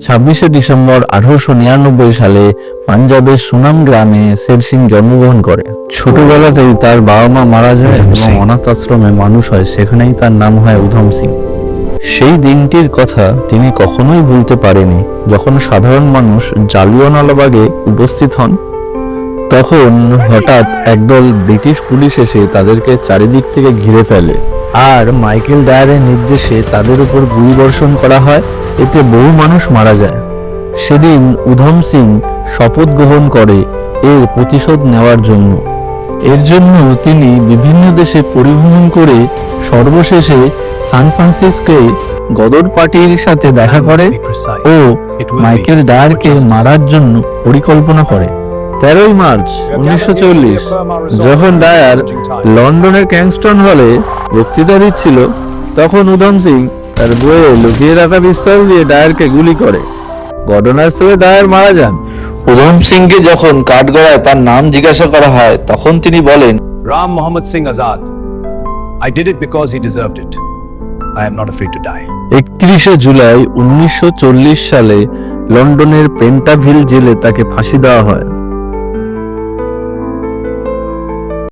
26শে December 1899 সালে পাঞ্জাবের সুনাম গ্রামে শের সিং জন্মগ্রহণ করে। ছোটবেলাতেই তার বাবা মা মারা যায় এবং অনাথ আশ্রমে মানুষ হয়, সেখানেই তার নাম হয় উধম সিং। সেই দিনটির কথা তিনি কখনোই ভুলতে পারেনি, যখন সাধারণ মানুষ জালিয়ানওয়ালাবাগে উপস্থিত হন। তখন হঠাৎ একদল ব্রিটিশ পুলিশ এসে তাদেরকে চারিদিক থেকে ঘিরে ফেলে আর মাইকেল ডায়ারের নির্দেশে তাদের উপর গুলিবর্ষণ করা হয়। এতে বহু মানুষ মারা যায়। সেদিন উধম সিং শপথ গ্রহণ করে এর প্রতিশোধ নেওয়ার জন্য। এর জন্য তিনি বিভিন্ন দেশে পরিভ্রমণ করে সর্বশেষে সান ফ্রান্সিসকোয় গদর পার্টির সাথে দেখা করে ও মাইকেল ডায়ারকে মারার জন্য পরিকল্পনা করে। 13 মার্চ 1940 যখন ডায়ার লন্ডনের কিংস্টন হলে বক্তৃতা দিচ্ছিল, তখন উধম সিং তার বইয়ে লুকিয়ে রাখা পিস্তল দিয়ে ডায়ারকে গুলি করে। ঘটনাস্থলে ডায়ার মারা যান। উধম সিংকে যখন কাঠগড়ায় তার নাম জিজ্ঞাসা করা হয়, তখন তিনি বলেন, Ram Mohammad Singh Azad. I did it because he deserved it. I am not afraid to die. 31শে July 1940 সালে লন্ডনের পেন্টাভিল জেলে তাকে ফাঁসি দেওয়া হয়।